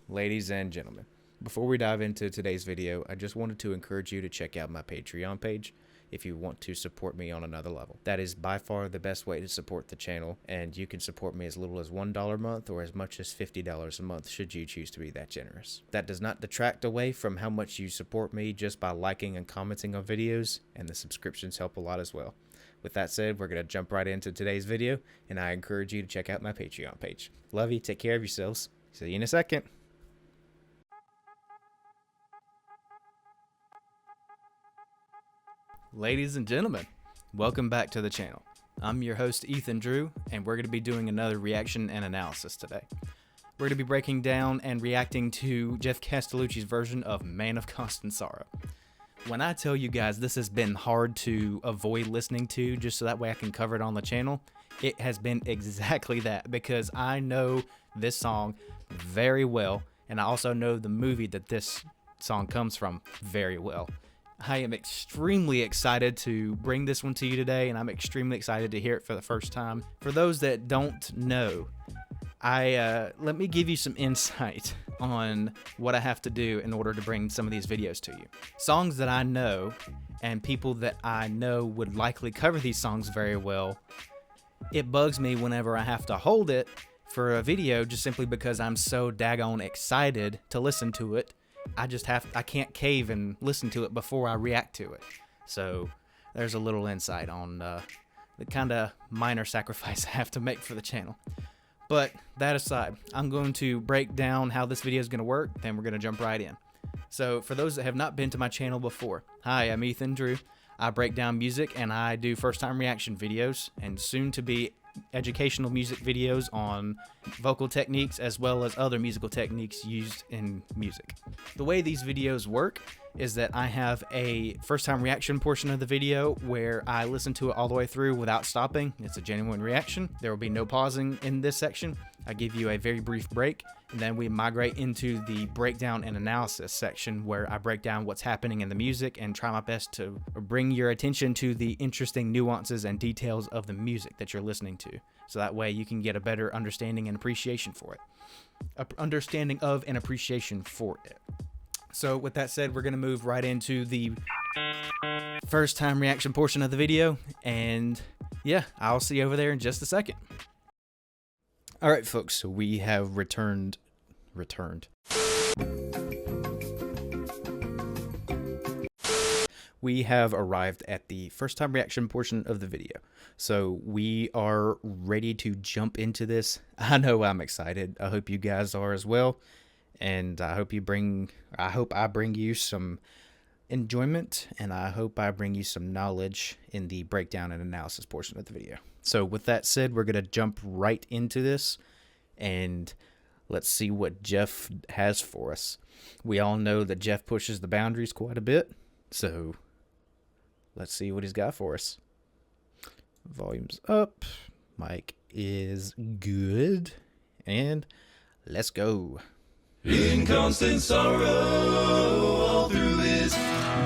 Ladies and gentlemen, before we dive into today's video, I just wanted to encourage you to check out my Patreon page if you want to support me on another level. That is by far the best way to support the channel, and you can support me as little as $1 a month or as much as $50 a month should you choose to be that generous. That does not detract away from how much you support me just by liking and commenting on videos, and the subscriptions help a lot as well. With that said, we're going to jump right into today's video, and I encourage you to check out my Patreon page. Love you, take care of yourselves. See you in a second. Ladies and gentlemen, welcome back to the channel. I'm your host Ethan Drew, and we're going to be doing another reaction and analysis today. We're going to be breaking down and reacting to Geoff Castellucci's version of Man of Constant Sorrow. When I tell you guys this has been hard to avoid listening to just so that way I can cover it on the channel, it has been exactly that, because I know this song very well, and I also know the movie that this song comes from very well. I am extremely excited to bring this one to you today, and I'm extremely excited to hear it for the first time. For those that don't know, let me give you some insight on what I have to do in order to bring some of these videos to you. Songs that I know and people that I know would likely cover these songs very well, it bugs me whenever I have to hold it for a video just simply because I'm so daggone excited to listen to it. I can't cave and listen to it before I react to it. So there's a little insight on the kind of minor sacrifice I have to make for the channel. But that aside, I'm going to break down how this video is going to work, then we're going to jump right in. So for those that have not been to my channel before, hi, I'm Ethan Drew. I break down music and I do first time reaction videos and soon to be educational music videos on vocal techniques as well as other musical techniques used in music. The way these videos work is that I have a first time reaction portion of the video where I listen to it all the way through without stopping. It's a genuine reaction. There will be no pausing in this section. I give you a very brief break, and then we migrate into the breakdown and analysis section where I break down what's happening in the music and try my best to bring your attention to the interesting nuances and details of the music that you're listening to. So that way you can get a better understanding and appreciation for it. Understanding of and appreciation for it. So with that said, we're going to move right into the first time reaction portion of the video. And yeah, I'll see you over there in just a second. All right, folks, so we have returned. We have arrived at the first time reaction portion of the video. So we are ready to jump into this. I know I'm excited. I hope you guys are as well. And I hope I bring you some enjoyment, and I hope I bring you some knowledge in the breakdown and analysis portion of the video. So with that said, we're going to jump right into this, and let's see what Geoff has for us. We all know that Geoff pushes the boundaries quite a bit, so let's see what he's got for us. Volume's up, mic is good, and let's go. In constant sorrow all through his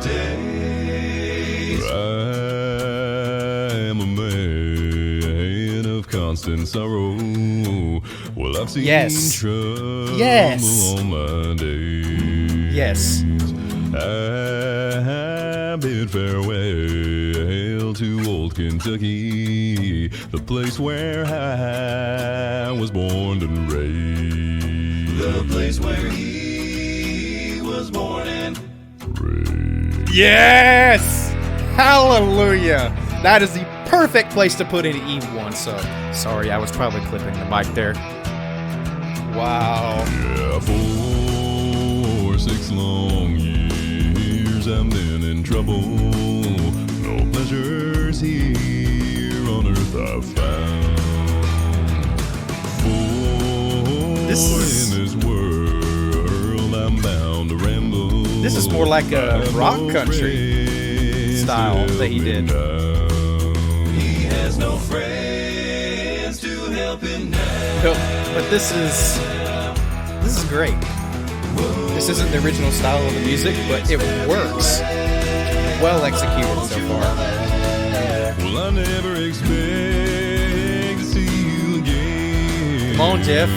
days. I am a man of constant sorrow. Well, I've seen trouble all my days. Yes. I bid farewell to old Kentucky, the place where I was born and raised. The place where he was born and raised. Yes! Hallelujah! That is the perfect place to put in E1, so sorry, I was probably clipping the mic there. Wow. Yeah, for 6 long years I've been in trouble. No pleasures here on earth I've found. In this world I'm bound to ramble. This is more like a rock country style that he did. He has no friends to help him now. No, but this is great. This isn't the original style of the music, but it works. Well executed so far. Well, I never expect to see you again. Come on, Geoff.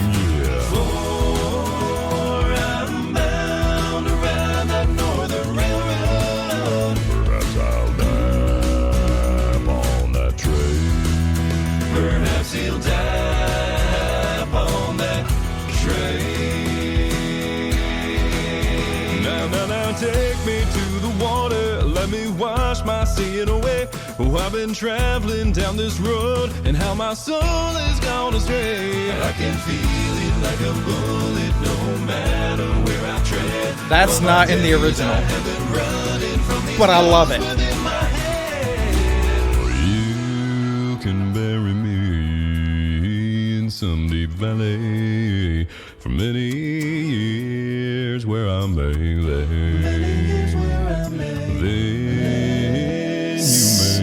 let me wash my sin away. Oh, I've been traveling down this road, and how my soul has gone astray. I can feel it like a bullet, no matter where I tread. That's not in the original, but I love it. You can bury me in some deep valley for many years where I may lay.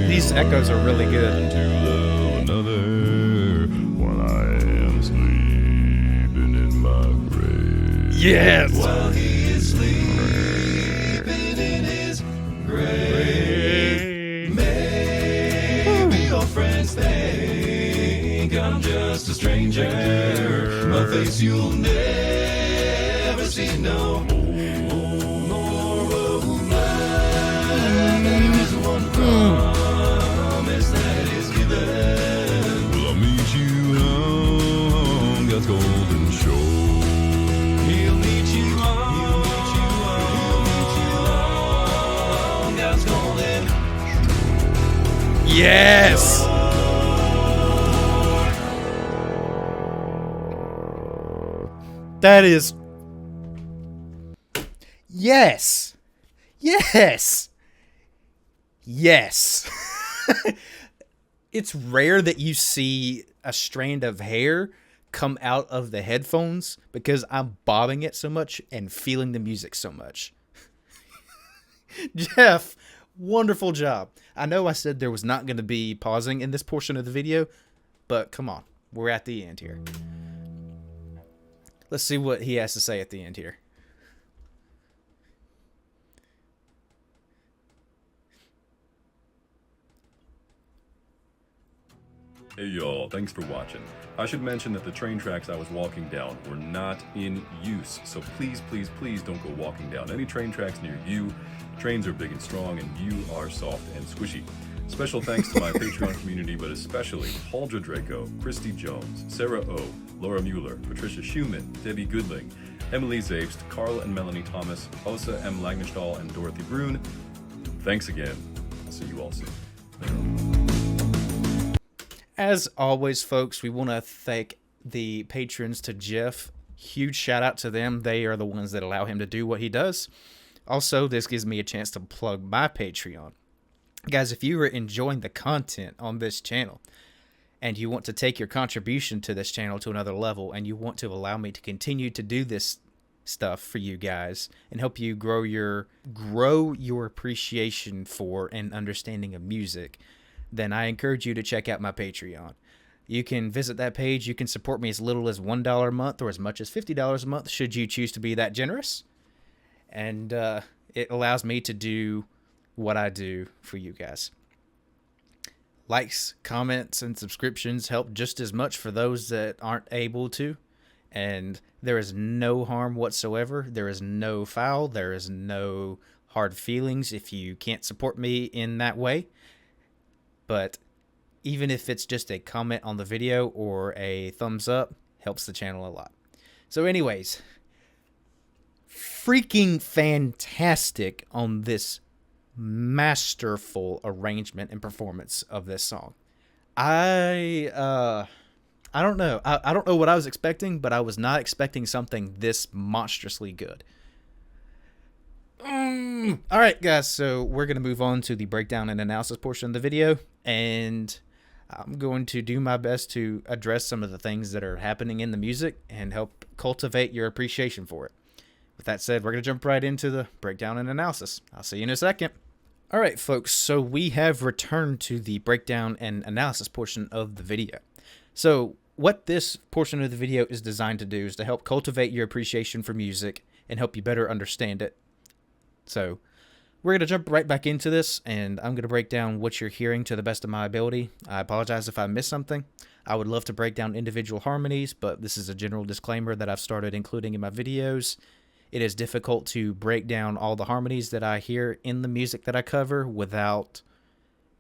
These echoes are really good. To love another while I am sleeping in my grave. Yes. While he is sleeping in his grave. Maybe your friends think I'm just a stranger. My face you'll never see no more. There is one promise that is given. Well, I'll meet you on God's golden shore. He'll meet you on God's golden shore. Yes. That is. Yes. Yes. Yes. It's rare that you see a strand of hair come out of the headphones because I'm bobbing it so much and feeling the music so much. Geoff, wonderful job. I know I said there was not going to be pausing in this portion of the video, but come on, we're at the end here. Let's see what he has to say at the end here. Hey y'all, thanks for watching. I should mention that the train tracks I was walking down were not in use, so please, please, please don't go walking down any train tracks near you. Trains are big and strong, and you are soft and squishy. Special thanks to my Patreon community, but especially Haldra Draco, Christy Jones, Sarah O, Laura Mueller, Patricia Schumann, Debbie Goodling, Emily Zabst, Carl and Melanie Thomas, Osa M. Lagnestall, and Dorothy Brune. Thanks again. I'll see you all soon. As always, folks, we want to thank the patrons to Geoff. Huge shout out to them. They are the ones that allow him to do what he does. Also, this gives me a chance to plug my Patreon. Guys, if you are enjoying the content on this channel and you want to take your contribution to this channel to another level and you want to allow me to continue to do this stuff for you guys and help you grow your appreciation for and understanding of music, then I encourage you to check out my Patreon. You can visit that page. You can support me as little as $1 a month or as much as $50 a month should you choose to be that generous. And it allows me to do what I do for you guys. Likes, comments, and subscriptions help just as much for those that aren't able to. And there is no harm whatsoever. There is no foul. There is no hard feelings if you can't support me in that way. But even if it's just a comment on the video or a thumbs up, helps the channel a lot. So anyways, freaking fantastic on this masterful arrangement and performance of this song. I don't know. I don't know what I was expecting, but I was not expecting something this monstrously good. All right, guys, so we're going to move on to the breakdown and analysis portion of the video, and I'm going to do my best to address some of the things that are happening in the music and help cultivate your appreciation for it. With that said, we're going to jump right into the breakdown and analysis. I'll see you in a second. All right, folks, so we have returned to the breakdown and analysis portion of the video. So what this portion of the video is designed to do is to help cultivate your appreciation for music and help you better understand it. So we're going to jump right back into this, and I'm going to break down what you're hearing to the best of my ability. I apologize if I missed something. I would love to break down individual harmonies, but this is a general disclaimer that I've started including in my videos. It is difficult to break down all the harmonies that I hear in the music that I cover without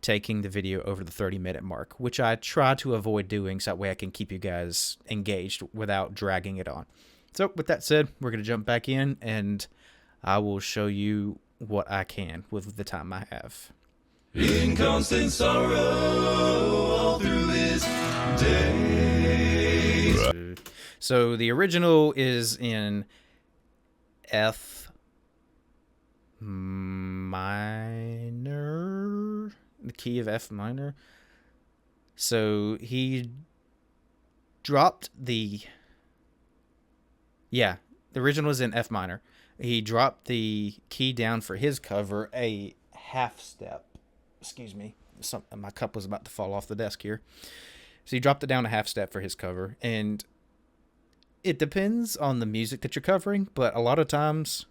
taking the video over the 30-minute mark, which I try to avoid doing so that way I can keep you guys engaged without dragging it on. So with that said, we're going to jump back in, and I will show you what I can with the time I have. In constant sorrow all through his days. So the original is in F minor, the key of F minor. So he dropped the original is in F minor. He dropped the key down for his cover a half step. Excuse me. My cup was about to fall off the desk here. So he dropped it down a half step for his cover. And it depends on the music that you're covering, but a lot of times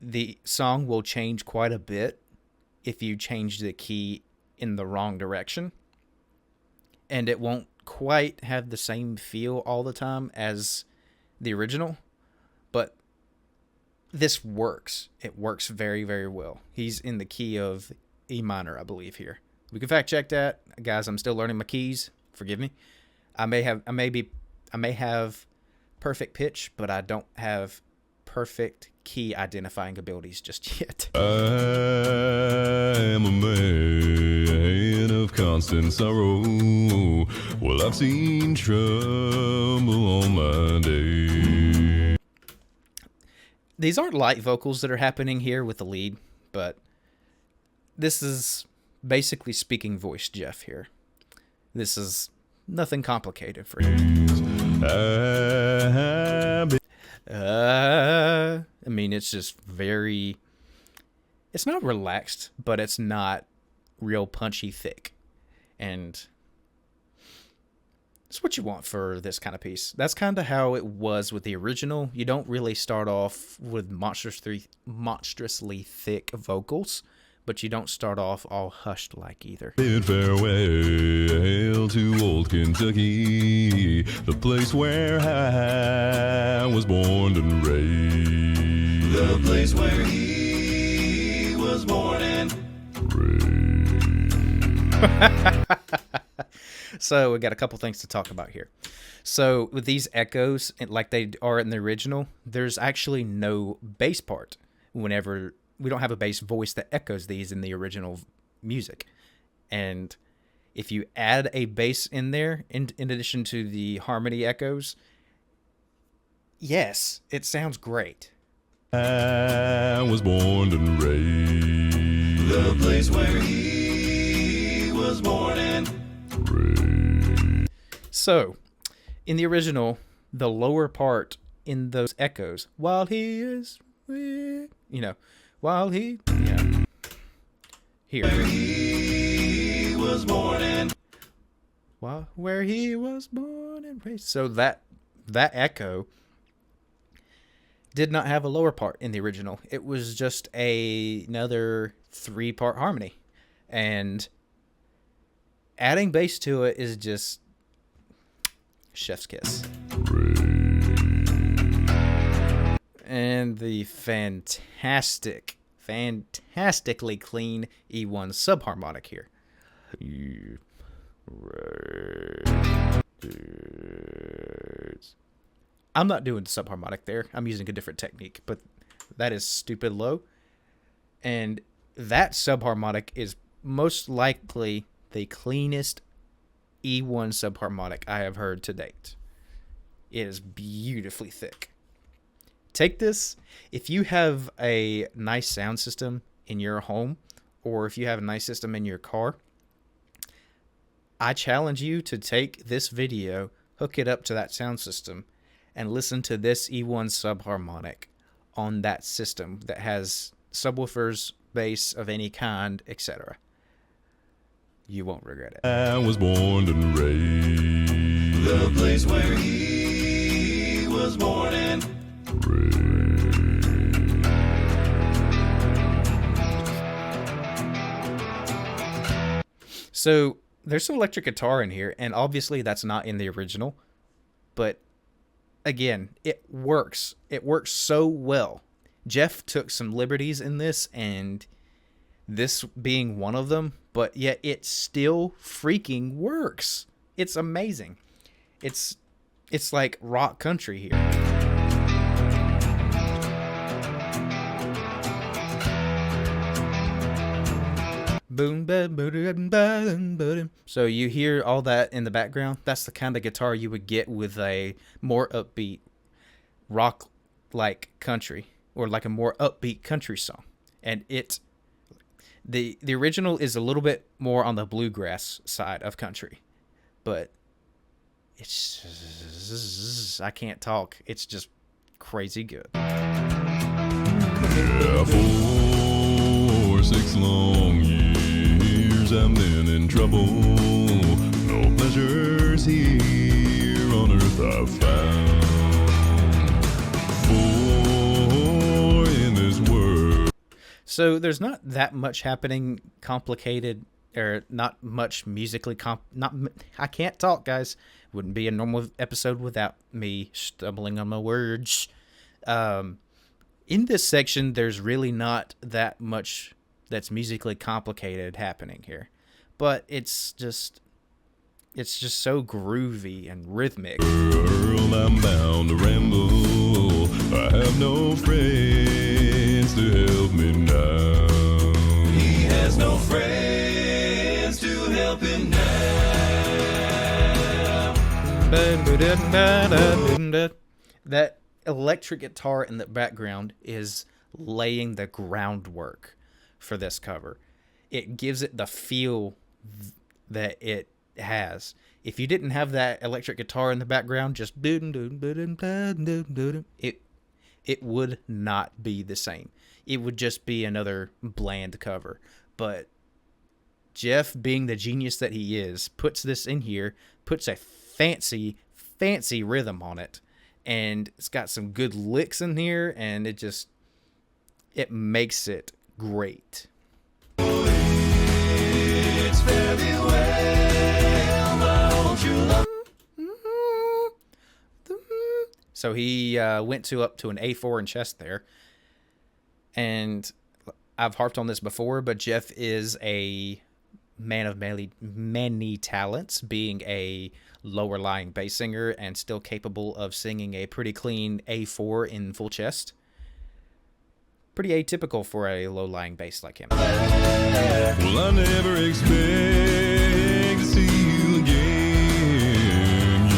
the song will change quite a bit if you change the key in the wrong direction. And it won't quite have the same feel all the time as the original, but this works. It works very, very well. He's in the key of E minor, I believe, here. We can fact check that. Guys, I'm still learning my keys. Forgive me. I may have perfect pitch, but I don't have perfect key identifying abilities just yet. I am a man of constant sorrow. Well, I've seen trouble on my day. These aren't light vocals that are happening here with the lead, but this is basically speaking voice Geoff here. This is nothing complicated for him. I mean, it's just very... It's not relaxed, but it's not real punchy thick. And it's what you want for this kind of piece. That's kind of how it was with the original. You don't really start off with monstrously thick vocals, but you don't start off all hushed like either. Bid farewell to old Kentucky, the place where I was born and raised. The place where he was born and raised. So we got a couple things to talk about here. So with these echoes, like they are in the original, there's actually no bass part. Whenever we don't have a bass voice that echoes these in the original music. And if you add a bass in there, in addition to the harmony echoes, yes, it sounds great. I was born and raised. The place where he was born and raised. So, in the original, the lower part in those echoes, while he is, while he, here. Where he was born and where he was born and raised. So that echo did not have a lower part in the original. It was just another 3-part harmony. And adding bass to it is just chef's kiss. And the fantastically clean E1 subharmonic here. I'm not doing subharmonic there. I'm using a different technique, but that is stupid low. And that subharmonic is most likely the cleanest E1 subharmonic I have heard to date. It is beautifully thick. Take this, if you have a nice sound system in your home, or if you have a nice system in your car, I challenge you to take this video, hook it up to that sound system, and listen to this E1 subharmonic on that system that has subwoofers, bass of any kind, etc. You won't regret it. I was born and raised. The place where he was born and raised. So there's some electric guitar in here, and obviously that's not in the original, but again, it works. It works so well. Geoff took some liberties in this, and this being one of them, but yet it still freaking works. It's amazing. It's like rock country here. Boom, ba, boom, ba, boom. So you hear all that in the background. That's the kind of guitar you would get with a more upbeat rock like country, or like a more upbeat country song. And the original is a little bit more on the bluegrass side of country, but it's I can't talk. It's just crazy good. Yeah, 4 6 long years I've been in trouble. No pleasures here on earth I've found. 4 in this world. So there's not that much happening complicated, or not much musically I can't talk, guys. Wouldn't be a normal episode without me stumbling on my words. In this section, there's really not that much that's musically complicated happening here, but it's just so groovy and rhythmic. Girl, I'm bound to ramble. I have no friends to help me now. He has no friends to help him now. That electric guitar in the background is laying the groundwork for this cover. It gives it the feel that it has. If you didn't have that electric guitar in the background, just it would not be the same. It would just be another bland cover. But Geoff, being the genius that he is, puts this in here, puts a fancy rhythm on it, and it's got some good licks in here, and it makes it great. It's very well, I want you love. So he went up to an A4 in chest there, and I've harped on this before, but Geoff is a man of many talents, being a lower lying bass singer and still capable of singing a pretty clean A4 in full chest. Pretty atypical for a low lying bass like him. Well, I never expect to see you again.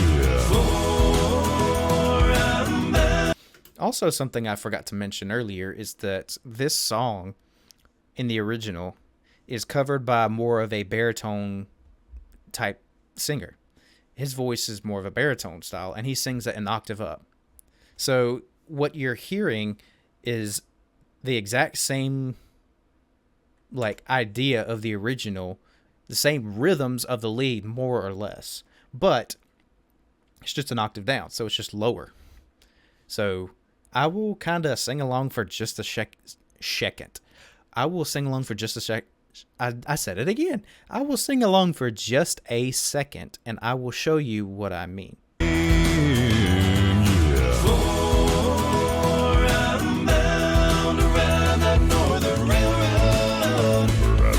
Yeah. Also, something I forgot to mention earlier is that this song in the original is covered by more of a baritone type singer. His voice is more of a baritone style, and he sings it an octave up. So what you're hearing is the exact same idea of the original, the same rhythms of the lead, more or less, but it's just an octave down, so it's just lower. So I will kind of sing along for just a second. I will sing along for just a sec. I said it again. I will sing along for just a second, and I will show you what I mean.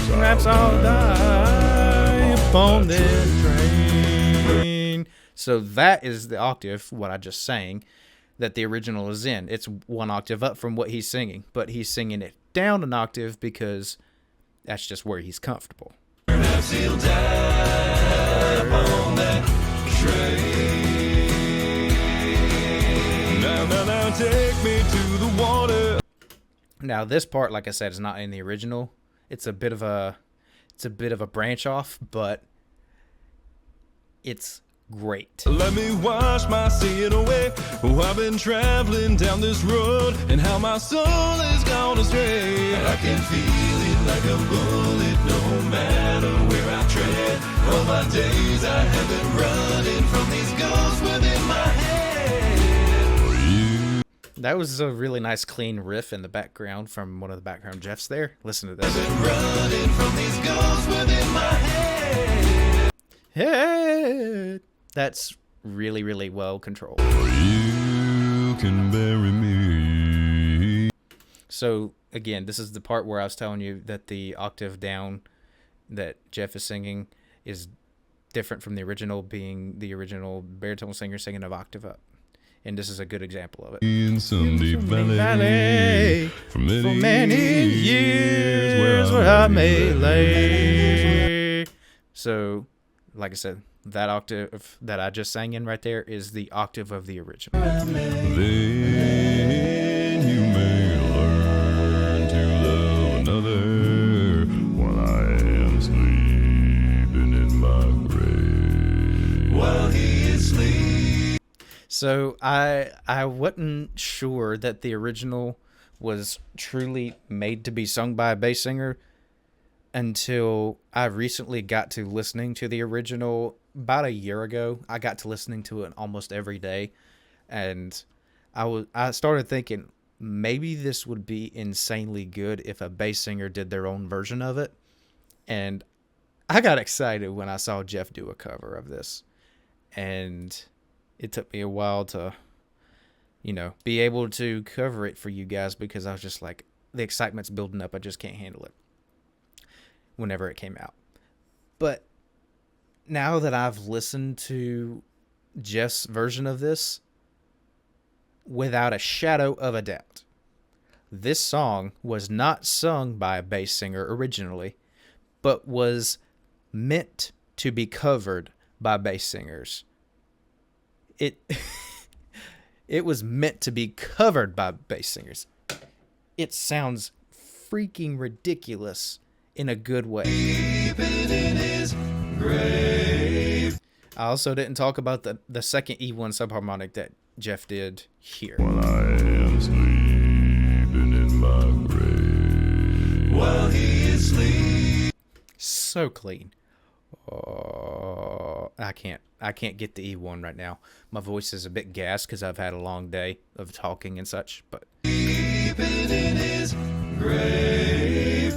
Perhaps I'll die upon this train. So that is the octave, what I just sang, that the original is in. It's one octave up from what he's singing, but he's singing it down an octave because that's just where he's comfortable. Perhaps he'll die upon that train. Now, take me to the water. Now, this part, like I said, is not in the original. It's a bit of a branch off, but it's great. Let me wash my sin away. Oh, I've been traveling down this road, and how my soul has gone astray. I can feel it like a bullet, no matter where I tread. All my days I have been running from these ghosts within my head. That was a really nice clean riff in the background from one of the background Geoffs there. Listen to this. I've been running from these ghosts within my head. Hey, that's really, really well controlled. You can bury me. So again, this is the part where I was telling you that the octave down that Geoff is singing is different from the original, being the original baritone singer singing an octave up. and this is a good example of it. In some deep valley, for many years where I may lay. So, like I said, that octave that I just sang in right there is the octave of the original. Then you may learn to love another while I am sleeping in my grave. While he is sleeping. So I wasn't sure that the original was truly made to be sung by a bass singer until I recently got to listening to the original about a year ago. I got to listening to it almost every day, and I started thinking maybe this would be insanely good if a bass singer did their own version of it. And I got excited when I saw Geoff do a cover of this, and it took me a while to, be able to cover it for you guys, because I was just like, the excitement's building up. I just can't handle it whenever it came out. But now that I've listened to Geoff's version of this, without a shadow of a doubt, this song was not sung by a bass singer originally, but was meant to be covered by bass singers. It was meant to be covered by bass singers. It sounds freaking ridiculous in a good way. In his grave. I also didn't talk about the second E1 subharmonic that Geoff did here. While I am sleeping in my grave. While he is sleeping. So clean. Oh, I can't get the E1 right now. My voice is a bit gassed because I've had a long day of talking and such. But In his grave.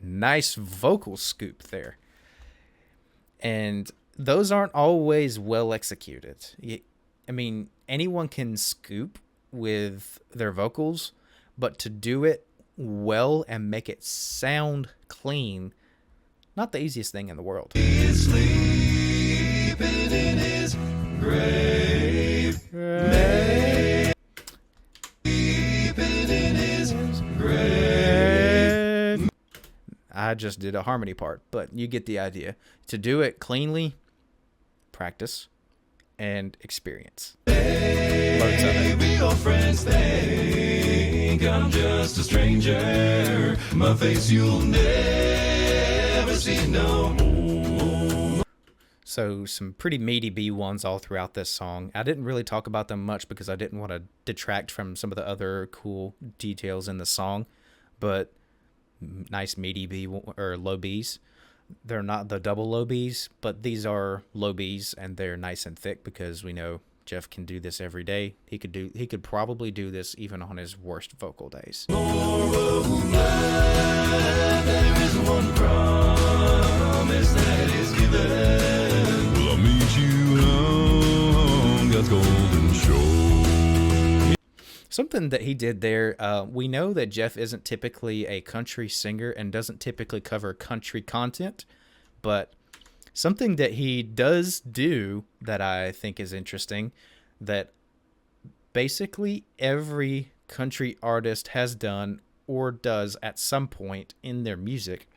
nice vocal scoop there. And those aren't always well executed. I mean, anyone can scoop with their vocals, but to do it well and make it sound clean, not the easiest thing in the world. He is sleeping in his grave. Sleeping in his grave. I just did a harmony part, but you get the idea. To do it cleanly, practice and experience. Loads of it. Maybe your friends think I'm just a stranger. My face you'll never see no more. So some pretty meaty B1s all throughout this song. I didn't really talk about them much because I didn't want to detract from some of the other cool details in the song, but nice meaty B or low Bs. They're not the double low Bs, but these are low Bs, and they're nice and thick because we know Geoff can do this every day. He could probably do this even on his worst vocal days. There is one promise that is given. Will I meet you on God's golden shore? Something that he did there, we know that Geoff isn't typically a country singer and doesn't typically cover country content, but something that he does do that I think is interesting, that basically every country artist has done or does at some point in their music,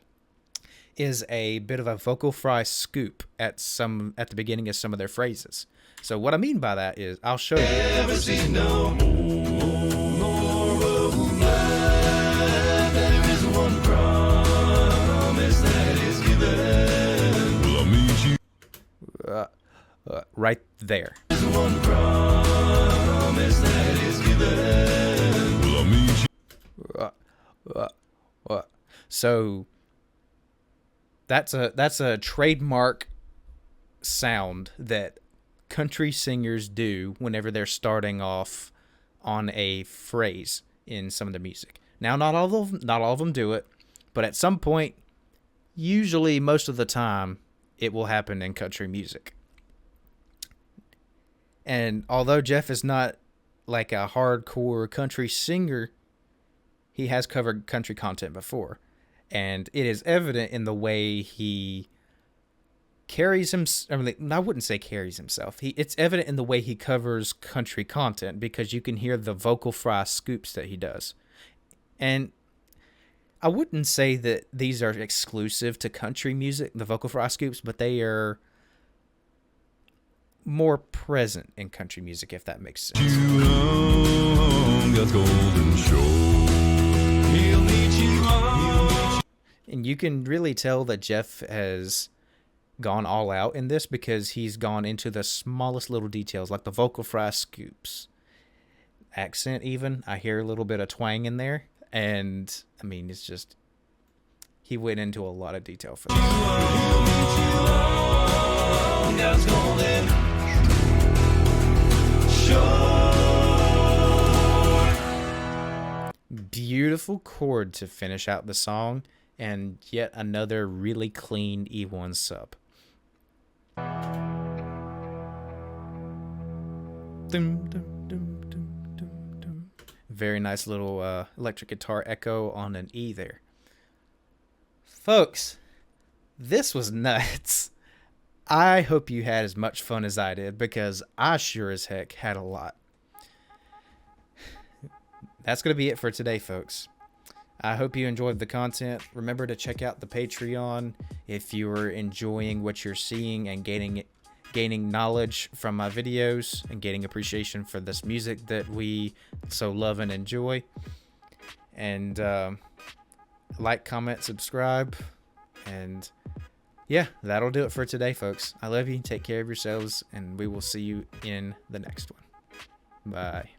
is a bit of a vocal fry scoop at the beginning of some of their phrases. So what I mean by that is, I'll show you. Never see no more of life. There is one promise that is given. Will I meet you? Right there. There's one promise that is given. Will I meet you? So that's a trademark sound that country singers do whenever they're starting off on a phrase in some of the music. Now, not all of them do it, but at some point, usually most of the time, it will happen in country music. And although Geoff is not like a hardcore country singer, he has covered country content before. And it is evident in the way he carries him. I mean, I wouldn't say carries himself. It's evident in the way he covers country content because you can hear the vocal fry scoops that he does. And I wouldn't say that these are exclusive to country music, the vocal fry scoops, but they are more present in country music, if that makes sense. And you can really tell that Geoff has gone all out in this because he's gone into the smallest little details, like the vocal fry scoops. Accent even. I hear a little bit of twang in there. And, I mean, it's just... He went into a lot of detail for this. Beautiful chord to finish out the song, and yet another really clean E1 sub. Dum, dum, dum, dum, dum, dum. Very nice little electric guitar echo on an E there. Folks, this was nuts. I hope you had as much fun as I did, because I sure as heck had a lot. That's going to be it for today, folks. I hope you enjoyed the content. Remember to check out the Patreon if you are enjoying what you're seeing and gaining knowledge from my videos and gaining appreciation for this music that we so love and enjoy. And like, comment, subscribe, and yeah, that'll do it for today, folks. I love you. Take care of yourselves, and we will see you in the next one. Bye.